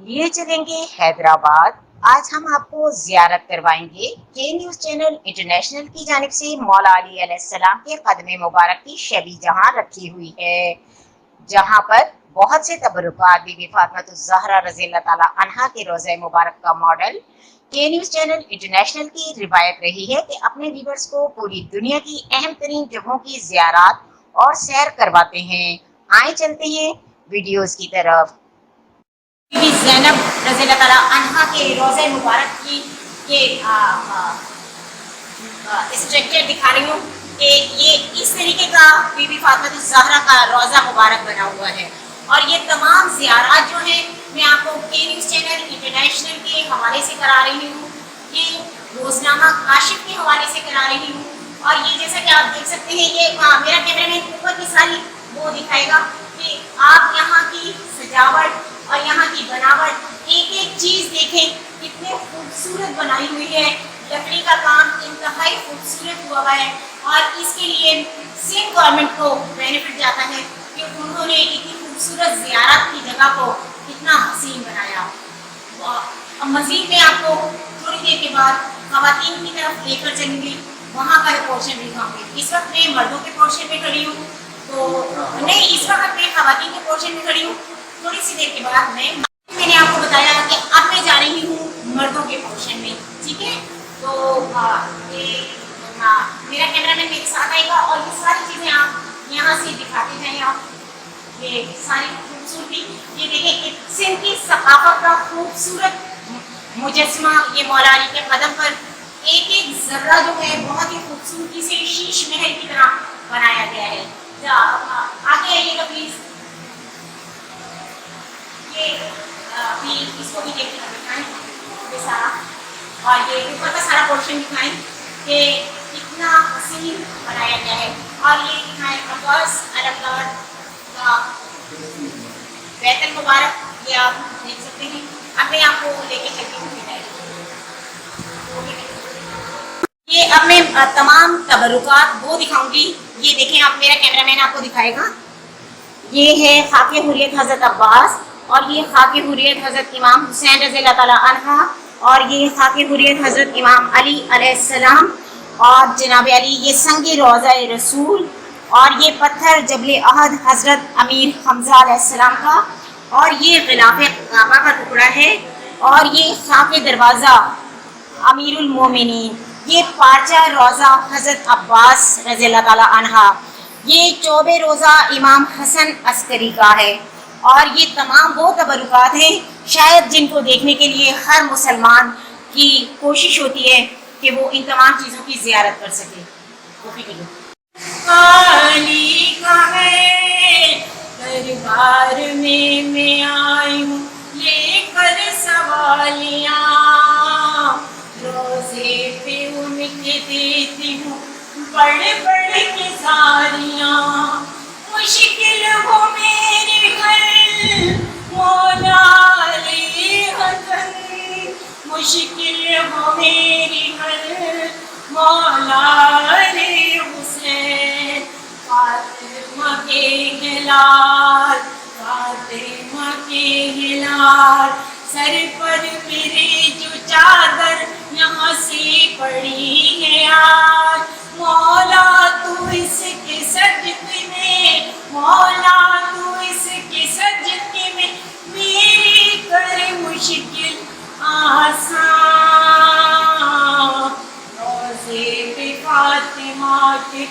लिए चलेंगे हैदराबाद। आज हम आपको जियारत करवाएंगे के न्यूज चैनल इंटरनेशनल की जानिब से मौला अली अलैहिस्सलाम के कदम मुबारक की शबी जहां रखी हुई है, जहां पर बहुत से तबरुकात बीबी फातिमा ज़हरा रज़ी अल्लाह ताला अन्हा के रोज़े मुबारक का मॉडल के न्यूज चैनल इंटरनेशनल की रिवायत रही है कि अपने व्यूअर्स को पूरी दुनिया की अहम तरीन जगहों की जियारत और सैर करवाते हैं। आए चलते हैं वीडियोस की तरफ। बीबी ज़ैनब रज़ी अल्लाह ताला अन्हा के रोज़े मुबारक की ये स्ट्रक्चर दिखा रही हूँ कि ये इस तरीके का बीबी फातिमा ज़हरा का रोज़ा मुबारक बना हुआ है। और ये तमाम ज़ियारत जो है मैं आपको के न्यूज़ चैनल इंटरनेशनल के हवाले से करा रही हूँ, ये रोज़नामा काशिफ के हवाले से करा रही हूँ। और ये जैसा कि आप देख सकते हैं, ये मेरा कैमरामैन ऊपर की सारी वो दिखाएगा कि आप यहाँ की सजावट और यहाँ की बनावट एक एक चीज़ देखें, कितने खूबसूरत बनाई हुई है। लकड़ी का काम इंतहाई खूबसूरत हुआ है और इसके लिए सिंध गवर्नमेंट को बेनिफिट जाता है कि उन्होंने इतनी खूबसूरत ज़ियारत की जगह को कितना हसीन बनाया। अब मज़ीद मैं आपको थोड़ी देर के बाद ख़वातीन की तरफ लेकर चलूँगी, वहाँ का पोर्शन दिखाऊँगी। इस वक्त मैं मर्दों के पोर्शन में खड़ी हूँ, तो नहीं, इस वक्त मैं ख़वातीन के पोर्शन में खड़ी हूँ। थोड़ी सी देर के बाद मैंने आपको बताया कि अब मैं जा रही हूँ मर्दों के पोर्शन में, ठीक है। तो ये मेरा कैमरामैन मेरे साथ आएगा और ये सारी चीज़ें आप यहाँ से दिखाते जाएँ। आप ये सारी खूबसूरती, ये देखें, सिंध की सकाफत का खूबसूरत मुजस्समा ये मौला अली के कदम पर एक एक जर्रा जो है बहुत ही खूबसूरती से शीश महल की तरह बनाया गया है। आगे आइएगा प्लीज। ये भी इसको भी देखिए, दिखाएं ये सारा, और ये ऊपर का सारा पोर्शन दिखाएं कि कितना हसीन बनाया गया है। और ये दिखाएं अब्बास अलमदार का बैतुल मुबारक, ये आप देख सकते हैं। अब मैं आपको लेके चलती हूँ। ये अब मैं तमाम तबरुकात वो दिखाऊंगी। ये देखें, आप मेरा कैमरामैन आपको दिखाएगा। ये है खाके हुर्रियत हज़रत अब्बास, और ये खाके हुर्रियत हज़रत इमाम हुसैन रज़ी अल्लाह ताला अन्हा, और ये खाके हुर्रियत हज़रत इमाम अली अलैहिस्सलाम और जनाब अली, ये संगे रोज़ा रसूल, और ये पत्थर जबल अहद हज़रत अमीर हमज़ा अलैहिस्सलाम का, और ये गिलाफ़े काबा का टुकड़ा है, और ये खाके दरवाज़ा अमीरुल मोमिनीन, ये पार्चा रोज़ा हज़रत अब्बास रज़ी अल्लाह ताला अन्हा, ये चौबे रोज़ा इमाम हसन अस्करी का है। और ये तमाम वो तबरुकात हैं शायद जिनको देखने के लिए हर मुसलमान की कोशिश होती है कि वो इन तमाम चीज़ों की ज़ियारत कर सके। दरबार में मैं आई हूँ लेकर सवालियाँ, रोज़े पे उनके देती हूँ बड़े बड़े के सारियाँ। मुश्किल हो मेरी हर मौला अली हसन, मुश्किल हो मेरी हर मौला अली हुसैन। फातिमा के हिलाल, फातिमा के हिलाल, सर पर मेरे जो चादर यहाँ से पड़ी है आज। मौला तू इसके सजदे में, मौला तू इसके सजदे में मेरी कर मुश्किल आसान। रोज़े पे फातिमा के